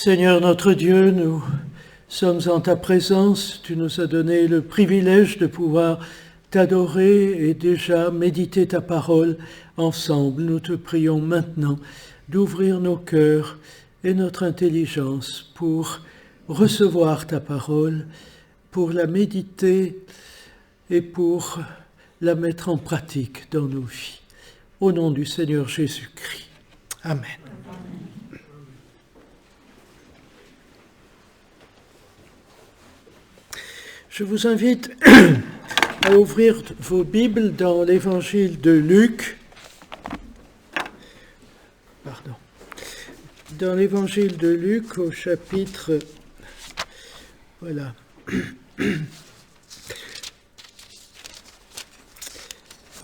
Seigneur notre Dieu, nous sommes en ta présence. Tu nous as donné le privilège de pouvoir t'adorer et déjà méditer ta parole ensemble. Nous te prions maintenant d'ouvrir nos cœurs et notre intelligence pour recevoir ta parole, pour la méditer et pour la mettre en pratique dans nos vies. Au nom du Seigneur Jésus-Christ. Amen. Je vous invite à ouvrir vos Bibles dans l'évangile de Luc. Dans l'évangile de Luc au chapitre...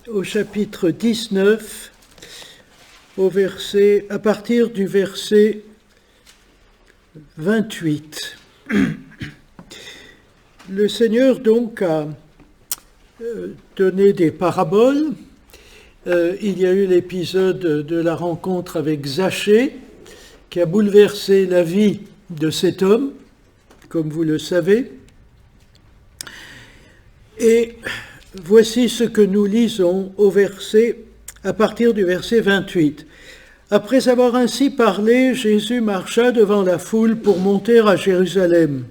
au chapitre 19, à partir du verset 28. Le Seigneur donc a donné des paraboles. Il y a eu l'épisode de la rencontre avec Zachée, qui a bouleversé la vie de cet homme, comme vous le savez. Et voici ce que nous lisons à partir du verset 28. Après avoir ainsi parlé, Jésus marcha devant la foule pour monter à Jérusalem.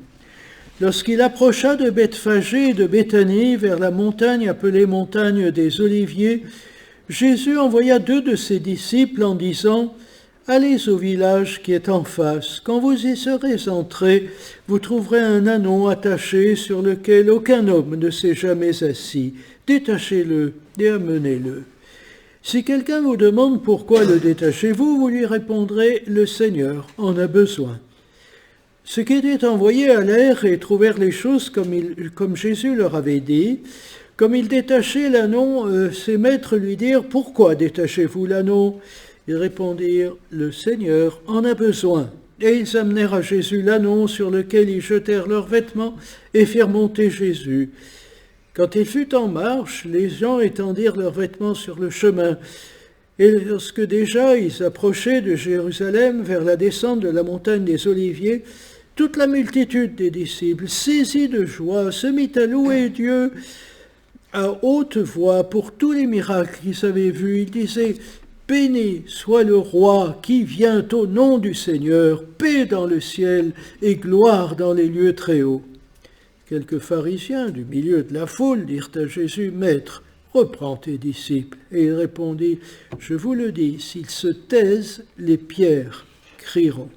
Lorsqu'il approcha de Bethphagée et de Béthanie, vers la montagne appelée montagne des Oliviers, Jésus envoya 2 de ses disciples en disant « Allez au village qui est en face. Quand vous y serez entrés, vous trouverez un ânon attaché sur lequel aucun homme ne s'est jamais assis. Détachez-le et amenez-le. Si quelqu'un vous demande pourquoi le détachez-vous, vous lui répondrez « Le Seigneur en a besoin ». Ceux qui étaient envoyés allèrent et trouvèrent les choses comme Jésus leur avait dit. Comme ils détachaient l'ânon, ses maîtres lui dirent « Pourquoi détachez-vous l'ânon » Ils répondirent « Le Seigneur en a besoin ». Et ils amenèrent à Jésus l'ânon sur lequel ils jetèrent leurs vêtements et firent monter Jésus. Quand il fut en marche, les gens étendirent leurs vêtements sur le chemin. Et lorsque déjà ils approchaient de Jérusalem vers la descente de la montagne des Oliviers, toute la multitude des disciples, saisis de joie, se mit à louer Dieu à haute voix pour tous les miracles qu'ils avaient vus. Ils disaient « Béni soit le roi qui vient au nom du Seigneur, paix dans le ciel et gloire dans les lieux très hauts. » Quelques pharisiens du milieu de la foule dirent à Jésus « Maître, reprends tes disciples. » Et il répondit « Je vous le dis, s'ils se taisent, les pierres crieront. »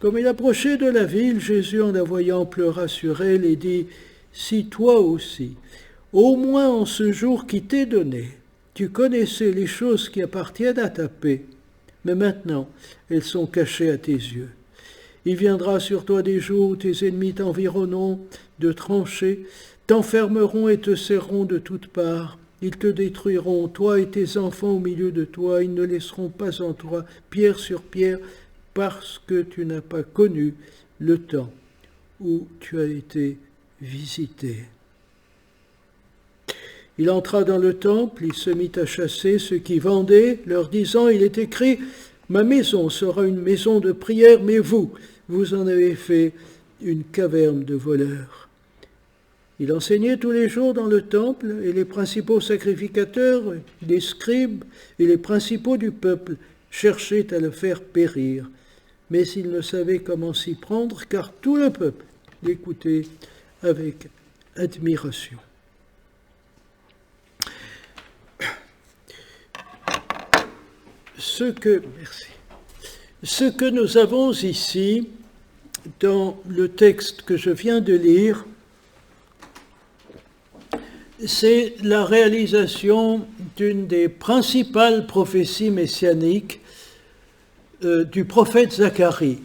Comme il approchait de la ville, Jésus, en la voyant, pleura sur elle et dit « Si toi aussi, au moins en ce jour qui t'est donné, tu connaissais les choses qui appartiennent à ta paix, mais maintenant elles sont cachées à tes yeux. Il viendra sur toi des jours où tes ennemis t'environneront de tranchées, t'enfermeront et te serreront de toutes parts. Ils te détruiront, toi et tes enfants au milieu de toi. Ils ne laisseront pas en toi pierre sur pierre, parce que tu n'as pas connu le temps où tu as été visité. » Il entra dans le temple, il se mit à chasser ceux qui vendaient, leur disant, il est écrit, « Ma maison sera une maison de prière, mais vous en avez fait une caverne de voleurs. » Il enseignait tous les jours dans le temple, et les principaux sacrificateurs, les scribes et les principaux du peuple cherchaient à le faire périr. Mais ils ne savaient comment s'y prendre, car tout le peuple l'écoutait avec admiration. Ce que nous avons ici, dans le texte que je viens de lire, c'est la réalisation d'une des principales prophéties messianiques du prophète Zacharie.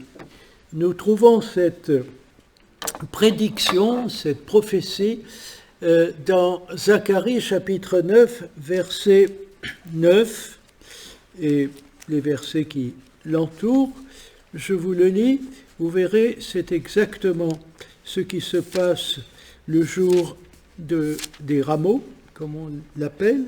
Nous trouvons cette prédiction, cette prophétie, dans Zacharie chapitre 9, verset 9, et les versets qui l'entourent. Je vous le lis, vous verrez, c'est exactement ce qui se passe le jour des rameaux, comme on l'appelle.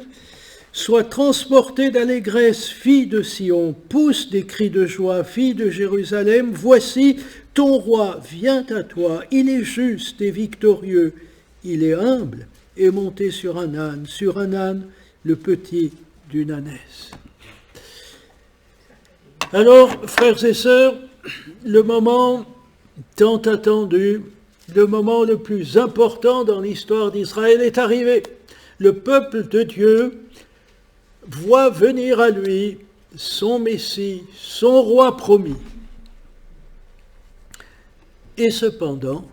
Sois transportée d'allégresse, fille de Sion, pousse des cris de joie, fille de Jérusalem, voici, ton roi vient à toi, il est juste et victorieux, il est humble et monté sur un âne, le petit d'une ânesse. Alors, frères et sœurs, le moment tant attendu, le moment le plus important dans l'histoire d'Israël est arrivé. Le peuple de Dieu voit venir à lui son Messie, son roi promis. Et cependant,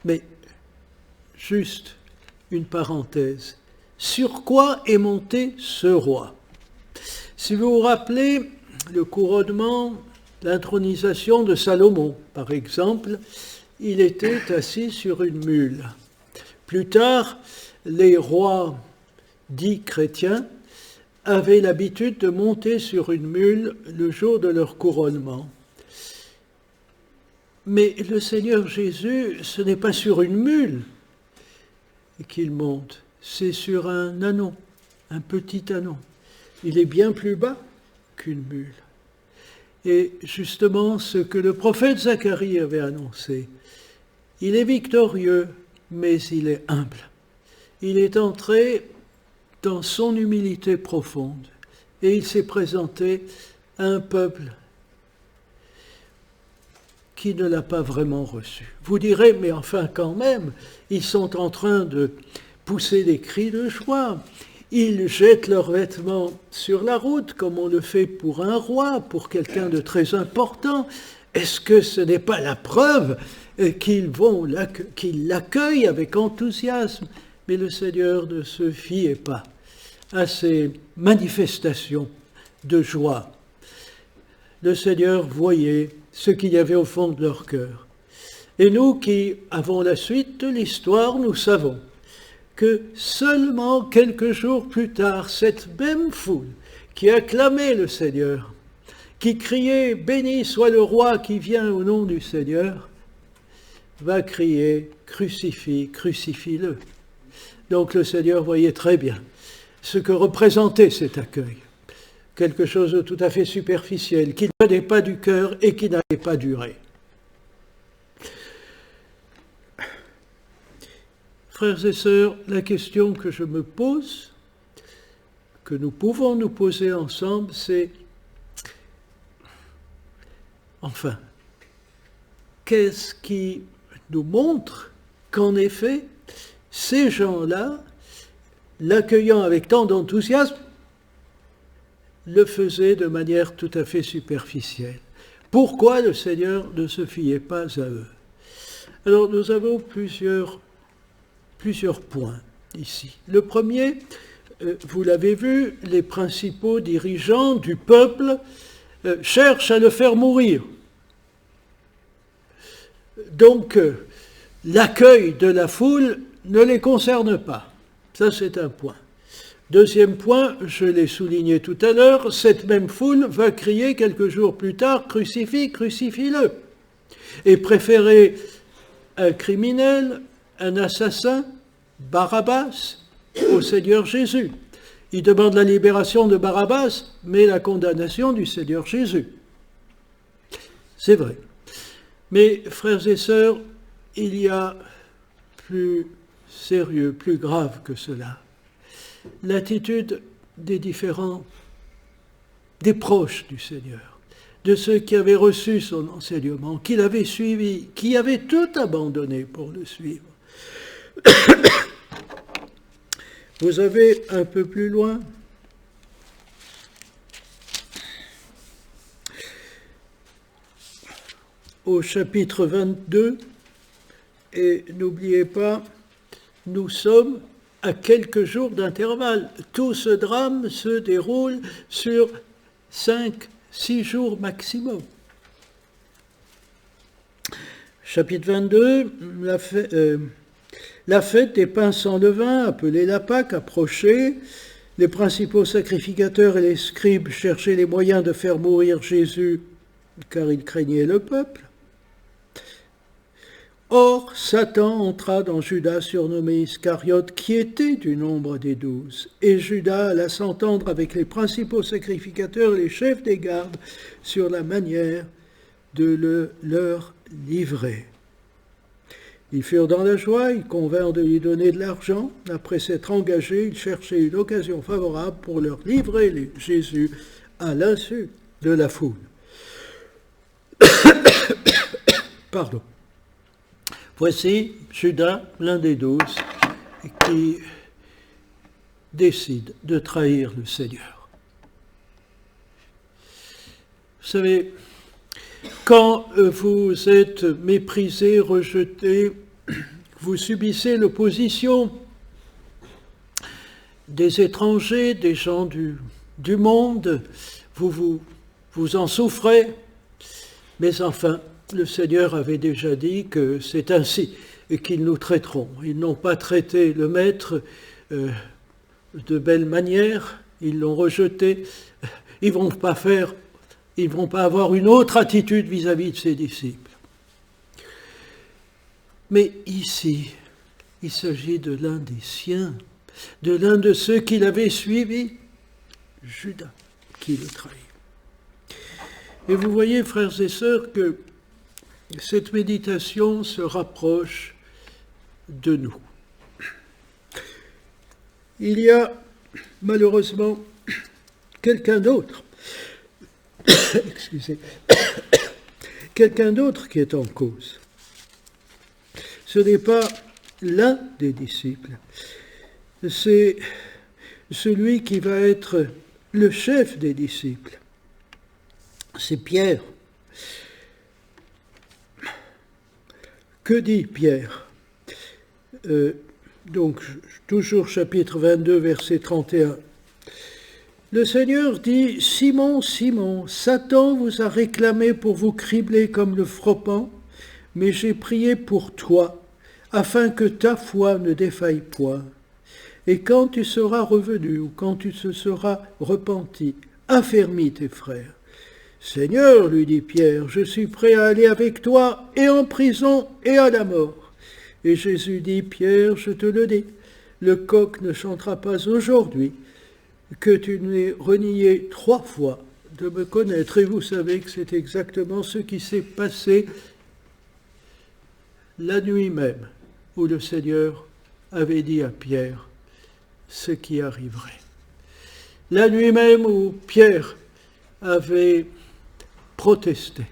mais juste une parenthèse, sur quoi est monté ce roi? Si vous vous rappelez le couronnement, l'intronisation de Salomon, par exemple, il était assis sur une mule. Plus tard, les rois dits chrétiens avaient l'habitude de monter sur une mule le jour de leur couronnement. Mais le Seigneur Jésus, ce n'est pas sur une mule qu'il monte, c'est sur un ânon, un petit ânon. Il est bien plus bas qu'une mule. Et justement, ce que le prophète Zacharie avait annoncé, il est victorieux, mais il est humble. Il est entré dans son humilité profonde et il s'est présenté à un peuple qui ne l'a pas vraiment reçu. Vous direz, mais enfin quand même, ils sont en train de pousser des cris de joie. Ils jettent leurs vêtements sur la route, comme on le fait pour un roi, pour quelqu'un de très important. Est-ce que ce n'est pas la preuve qu'ils l'accueillent avec enthousiasme? Mais le Seigneur ne se fiait pas à ces manifestations de joie. Le Seigneur voyait ce qu'il y avait au fond de leur cœur. Et nous qui avons la suite de l'histoire, nous savons que seulement quelques jours plus tard, cette même foule qui acclamait le Seigneur, qui criait « Béni soit le roi qui vient au nom du Seigneur », va crier « Crucifie, crucifie-le ». Donc le Seigneur voyait très bien ce que représentait cet accueil. Quelque chose de tout à fait superficiel, qui ne venait pas du cœur et qui n'allait pas durer. Frères et sœurs, la question que je me pose, que nous pouvons nous poser ensemble, c'est, enfin, qu'est-ce qui nous montre qu'en effet, ces gens-là, l'accueillant avec tant d'enthousiasme, le faisaient de manière tout à fait superficielle. Pourquoi le Seigneur ne se fiait pas à eux? Alors nous avons plusieurs points ici. Le premier, vous l'avez vu, les principaux dirigeants du peuple cherchent à le faire mourir. Donc, l'accueil de la foule ne les concerne pas. Ça, c'est un point. Deuxième point, je l'ai souligné tout à l'heure, cette même foule va crier quelques jours plus tard « Crucifie, crucifie-le » et préférer un criminel, un assassin, Barabbas, au Seigneur Jésus. Il demande la libération de Barabbas, mais la condamnation du Seigneur Jésus. C'est vrai. Mais, frères et sœurs, il y a plus sérieux, plus grave que cela. L'attitude des proches du Seigneur, de ceux qui avaient reçu son enseignement, qui l'avaient suivi, qui avaient tout abandonné pour le suivre. Vous avez un peu plus loin au chapitre 22, et n'oubliez pas, nous sommes à quelques jours d'intervalle. Tout ce drame se déroule sur 5-6 jours maximum. Chapitre 22, la fête des pains sans levain, appelée la Pâque, approchait. Les principaux sacrificateurs et les scribes cherchaient les moyens de faire mourir Jésus, car ils craignaient le peuple. Or, Satan entra dans Judas, surnommé Iscariote, qui était du nombre des 12. Et Judas alla s'entendre avec les principaux sacrificateurs et les chefs des gardes sur la manière de le leur livrer. Ils furent dans la joie, ils convinrent de lui donner de l'argent. Après s'être engagés, ils cherchaient une occasion favorable pour leur livrer Jésus à l'insu de la foule. Pardon. Voici Judas, l'un des 12, qui décide de trahir le Seigneur. Vous savez, quand vous êtes méprisé, rejeté, vous subissez l'opposition des étrangers, des gens du monde, vous en souffrez, mais enfin, le Seigneur avait déjà dit que c'est ainsi qu'ils nous traiteront. Ils n'ont pas traité le Maître de belle manière, ils l'ont rejeté, ils ne vont pas avoir une autre attitude vis-à-vis de ses disciples. Mais ici, il s'agit de l'un des siens, de l'un de ceux qui l'avaient suivi, Judas, qui le trahit. Et vous voyez, frères et sœurs, que cette méditation se rapproche de nous. Il y a malheureusement quelqu'un d'autre, excusez, quelqu'un d'autre qui est en cause. Ce n'est pas l'un des disciples, c'est celui qui va être le chef des disciples. C'est Pierre. Que dit Pierre ? Donc, toujours chapitre 22, verset 31. Le Seigneur dit, « Simon, Simon, Satan vous a réclamé pour vous cribler comme le froment, mais j'ai prié pour toi, afin que ta foi ne défaille point. Et quand tu seras revenu, ou quand tu te seras repenti, affermis tes frères. » « Seigneur, lui dit Pierre, je suis prêt à aller avec toi, et en prison, et à la mort. Et Jésus dit, Pierre, je te le dis, le coq ne chantera pas aujourd'hui, que tu n'aies renié 3 fois de me connaître. Et vous savez que c'est exactement ce qui s'est passé la nuit même, où le Seigneur avait dit à Pierre ce qui arriverait. La nuit même où Pierre avait protesté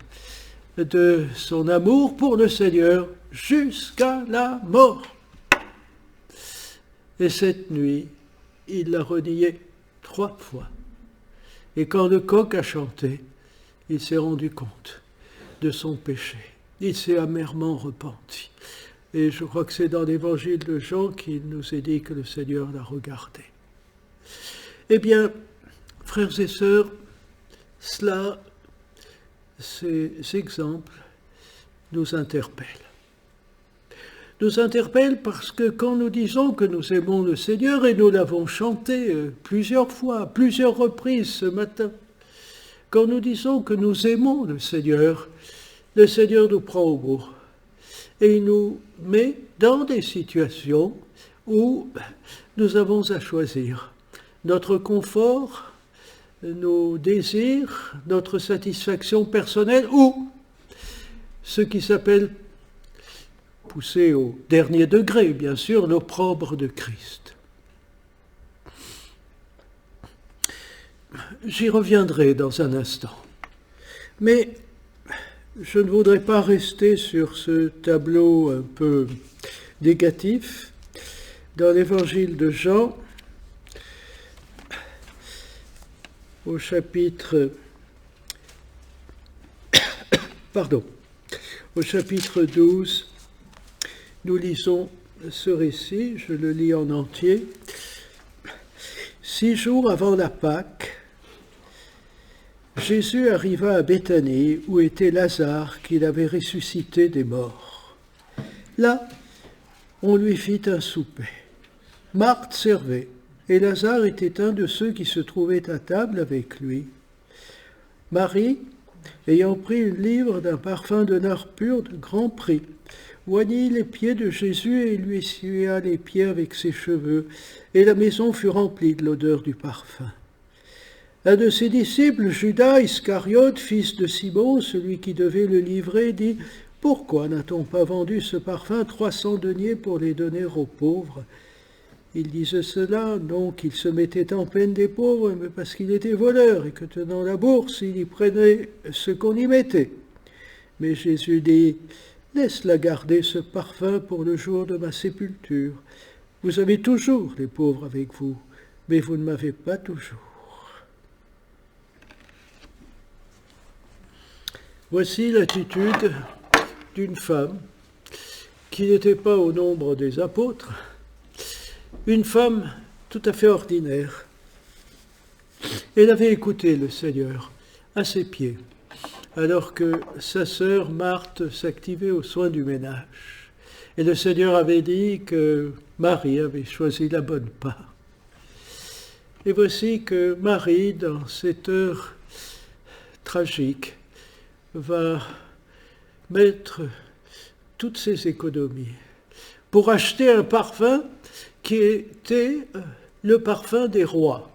de son amour pour le Seigneur jusqu'à la mort. Et cette nuit, il l'a renié 3 fois. Et quand le coq a chanté, il s'est rendu compte de son péché. Il s'est amèrement repenti. Et je crois que c'est dans l'évangile de Jean qu'il nous est dit que le Seigneur l'a regardé. Eh bien, frères et sœurs, ces exemples nous interpellent. Nous interpellent parce que quand nous disons que nous aimons le Seigneur, et nous l'avons chanté plusieurs fois, à plusieurs reprises ce matin, quand nous disons que nous aimons le Seigneur nous prend au mot et il nous met dans des situations où nous avons à choisir notre confort, nos désirs, notre satisfaction personnelle ou ce qui s'appelle, poussé au dernier degré, bien sûr, l'opprobre de Christ. J'y reviendrai dans un instant. Mais je ne voudrais pas rester sur ce tableau un peu négatif. Dans l'évangile de Jean, au chapitre 12, nous lisons ce récit, je le lis en entier. 6 jours avant la Pâque, Jésus arriva à Béthanie, où était Lazare, qu'il avait ressuscité des morts. Là, on lui fit un souper. Marthe servait, et Lazare était un de ceux qui se trouvaient à table avec lui. Marie ayant pris une livre d'un parfum de nard pur de grand prix, oignit les pieds de Jésus et lui essuya les pieds avec ses cheveux, et la maison fut remplie de l'odeur du parfum. Un de ses disciples, Judas Iscariote, fils de Simon, celui qui devait le livrer, dit « Pourquoi n'a-t-on pas vendu ce parfum 300 deniers pour les donner aux pauvres ?» Il disait cela, non qu'il se mettait en peine des pauvres, mais parce qu'il était voleur et que tenant la bourse, il y prenait ce qu'on y mettait. Mais Jésus dit « Laisse-la garder ce parfum pour le jour de ma sépulture. Vous avez toujours les pauvres avec vous, mais vous ne m'avez pas toujours. » Voici l'attitude d'une femme qui n'était pas au nombre des apôtres, une femme tout à fait ordinaire. Elle avait écouté le Seigneur à ses pieds, alors que sa sœur Marthe s'activait aux soins du ménage. Et le Seigneur avait dit que Marie avait choisi la bonne part. Et voici que Marie, dans cette heure tragique, va mettre toutes ses économies pour acheter un parfum qui était le parfum des rois.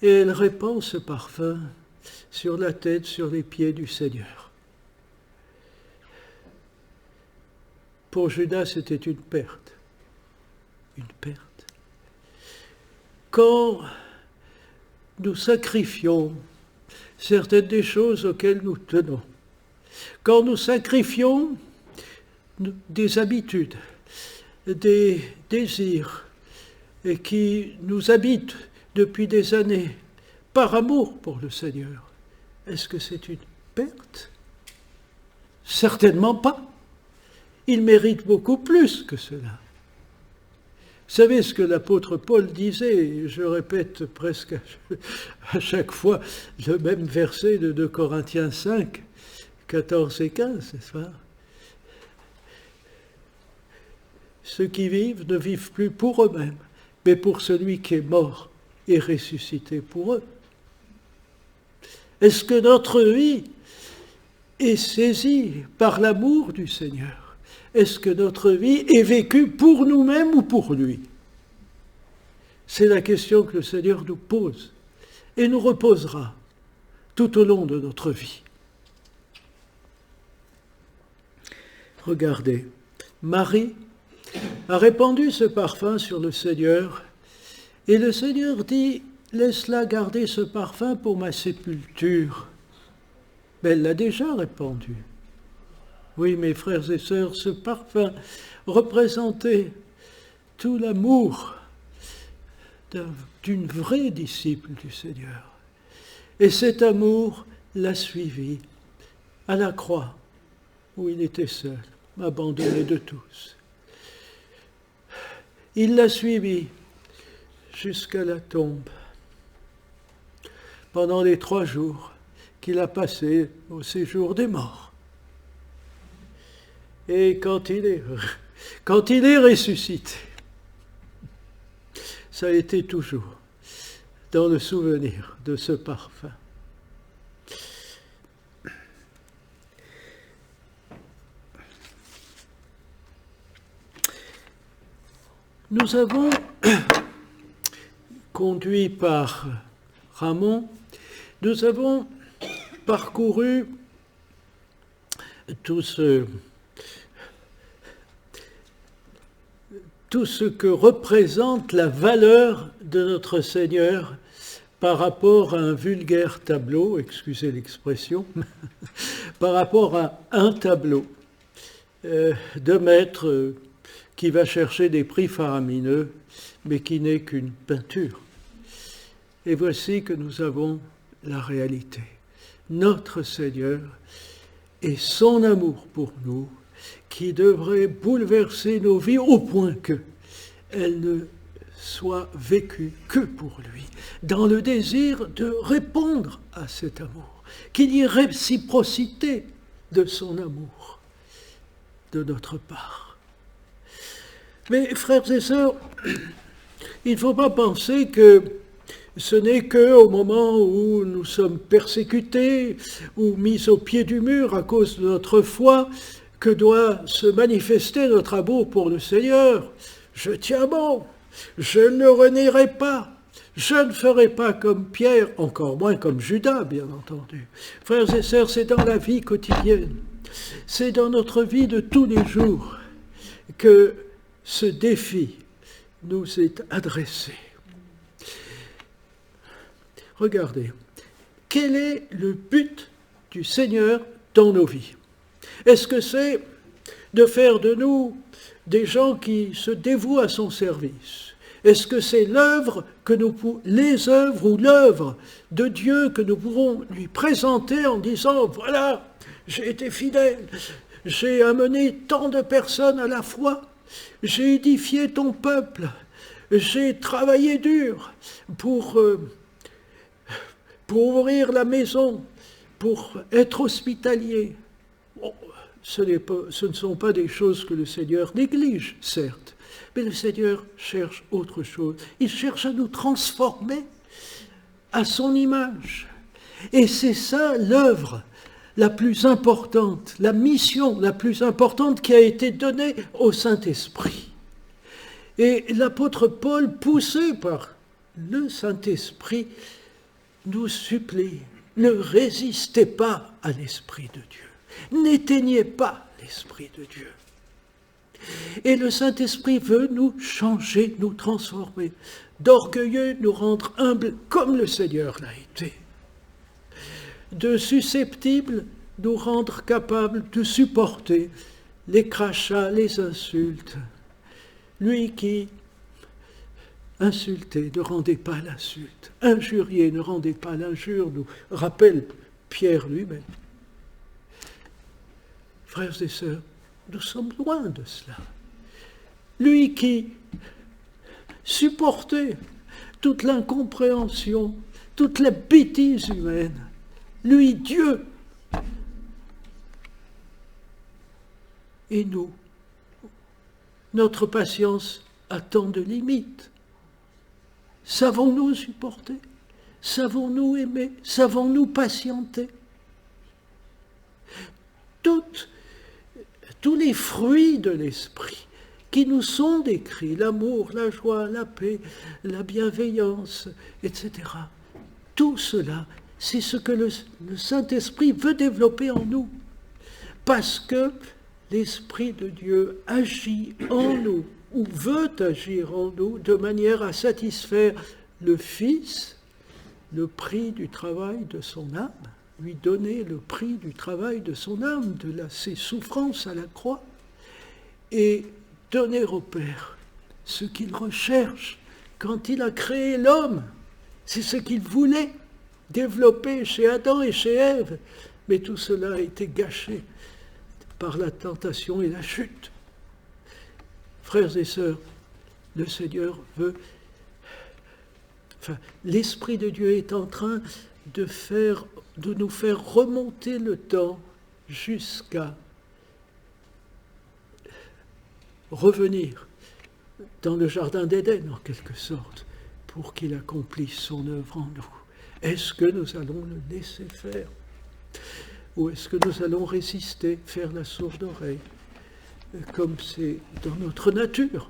Et elle répand ce parfum sur la tête, sur les pieds du Seigneur. Pour Judas, c'était une perte. Une perte. Quand nous sacrifions certaines des choses auxquelles nous tenons, quand nous sacrifions des habitudes, des désirs et qui nous habitent depuis des années par amour pour le Seigneur, est-ce que c'est une perte? Certainement pas. Il mérite beaucoup plus que cela. Vous savez ce que l'apôtre Paul disait, et je répète presque à chaque fois le même verset de 2 Corinthiens 5, 14 et 15, n'est-ce pas? Ceux qui vivent ne vivent plus pour eux-mêmes, mais pour celui qui est mort et ressuscité pour eux. Est-ce que notre vie est saisie par l'amour du Seigneur? Est-ce que notre vie est vécue pour nous-mêmes ou pour lui? C'est la question que le Seigneur nous pose et nous reposera tout au long de notre vie. Regardez, Marie a répandu ce parfum sur le Seigneur et le Seigneur dit « Laisse-la garder ce parfum pour ma sépulture ». Mais elle l'a déjà répandu. Oui, mes frères et sœurs, ce parfum représentait tout l'amour d'une vraie disciple du Seigneur. Et cet amour l'a suivi à la croix, où il était seul, abandonné de tous. Il l'a suivi jusqu'à la tombe, pendant les 3 jours qu'il a passés au séjour des morts. Et quand il est ressuscité, ça a été toujours dans le souvenir de ce parfum. Nous avons, conduits par Ramon, nous avons parcouru tout ce que représente la valeur de notre Seigneur par rapport à un vulgaire tableau, excusez l'expression, par rapport à un tableau de maître qui va chercher des prix faramineux, mais qui n'est qu'une peinture. Et voici que nous avons la réalité. Notre Seigneur et son amour pour nous, qui devrait bouleverser nos vies au point qu'elles ne soient vécues que pour lui, dans le désir de répondre à cet amour, qu'il y ait réciprocité de son amour de notre part. Mais frères et sœurs, il ne faut pas penser que Ce n'est qu'au moment où nous sommes persécutés ou mis au pied du mur à cause de notre foi que doit se manifester notre amour pour le Seigneur. Je tiens bon, je ne le renierai pas, je ne ferai pas comme Pierre, encore moins comme Judas, bien entendu. Frères et sœurs, c'est dans la vie quotidienne, c'est dans notre vie de tous les jours que ce défi nous est adressé. Regardez, quel est le but du Seigneur dans nos vies? Est-ce que c'est de faire de nous des gens qui se dévouent à son service? Est-ce que c'est les œuvres ou l'œuvre de Dieu que nous pourrons lui présenter en disant, voilà, j'ai été fidèle, j'ai amené tant de personnes à la foi, j'ai édifié ton peuple, j'ai travaillé dur pour ouvrir la maison, pour être hospitalier. Bon, ce ne sont pas des choses que le Seigneur néglige, certes, mais le Seigneur cherche autre chose. Il cherche à nous transformer à son image. Et c'est ça l'œuvre la plus importante, la mission la plus importante qui a été donnée au Saint-Esprit. Et l'apôtre Paul, poussé par le Saint-Esprit, nous supplie, ne résistez pas à l'Esprit de Dieu, n'éteignez pas l'Esprit de Dieu. Et le Saint-Esprit veut nous changer, nous transformer, d'orgueilleux nous rendre humbles comme le Seigneur l'a été, de susceptibles nous rendre capables de supporter les crachats, les insultes. Lui qui insultez, ne rendez pas l'insulte. Injuriez, ne rendez pas l'injure, nous rappelle Pierre lui-même. Frères et sœurs, nous sommes loin de cela. Lui qui supportait toute l'incompréhension, toute la bêtise humaine, lui, Dieu, et nous, notre patience a tant de limites. Savons-nous supporter? Savons-nous aimer? Savons-nous patienter? Tous les fruits de l'esprit qui nous sont décrits, l'amour, la joie, la paix, la bienveillance, etc. Tout cela, c'est ce que le Saint-Esprit veut développer en nous. Parce que l'Esprit de Dieu agit en nous, ou veut agir en nous, de manière à satisfaire le Fils, le prix du travail de son âme, lui donner le prix du travail de son âme, ses souffrances à la croix, et donner au Père ce qu'il recherche quand il a créé l'homme. C'est ce qu'il voulait développer chez Adam et chez Ève, mais tout cela a été gâché par la tentation et la chute. Frères et sœurs, le Seigneur veut... l'Esprit de Dieu est en train de nous faire remonter le temps jusqu'à revenir dans le jardin d'Éden, en quelque sorte, pour qu'il accomplisse son œuvre en nous. Est-ce que nous allons le laisser faire? Ou est-ce que nous allons résister, faire la sourde oreille, comme c'est dans notre nature?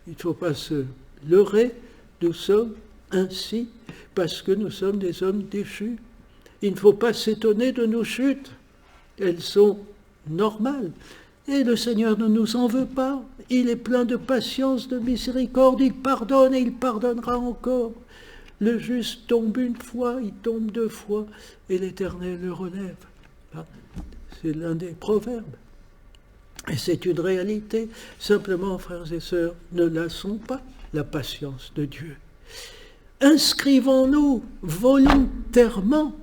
Il ne faut pas se leurrer, nous sommes ainsi parce que nous sommes des hommes déchus. Il ne faut pas s'étonner de nos chutes, elles sont normales. Et le Seigneur ne nous en veut pas, il est plein de patience, de miséricorde, il pardonne et il pardonnera encore. Le juste tombe une fois, il tombe deux fois, et l'Éternel le relève. C'est l'un des proverbes. Et c'est une réalité. Simplement, frères et sœurs, ne lassons pas la patience de Dieu. Inscrivons-nous volontairement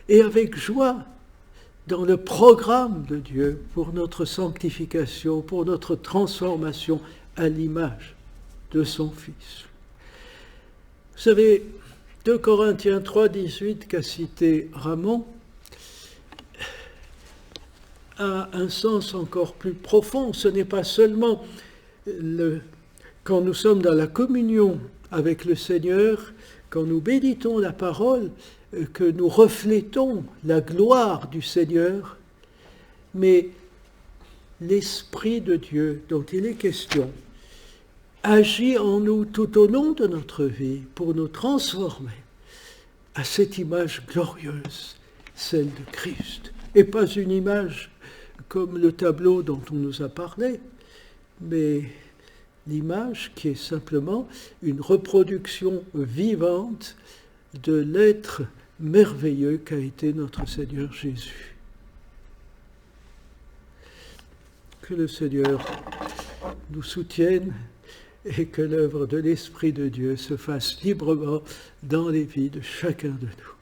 et avec joie dans le programme de Dieu pour notre sanctification, pour notre transformation à l'image de son Fils. Vous savez, 2 Corinthiens 3, 18, qu'a cité Ramon, a un sens encore plus profond. Ce n'est pas seulement quand nous sommes dans la communion avec le Seigneur quand nous méditons la parole, que nous reflétons la gloire du Seigneur, mais l'Esprit de Dieu dont il est question agit en nous tout au long de notre vie pour nous transformer à cette image glorieuse, celle de Christ. Et pas une image comme le tableau dont on nous a parlé, mais l'image qui est simplement une reproduction vivante de l'être merveilleux qu'a été notre Seigneur Jésus. Que le Seigneur nous soutienne et que l'œuvre de l'Esprit de Dieu se fasse librement dans les vies de chacun de nous.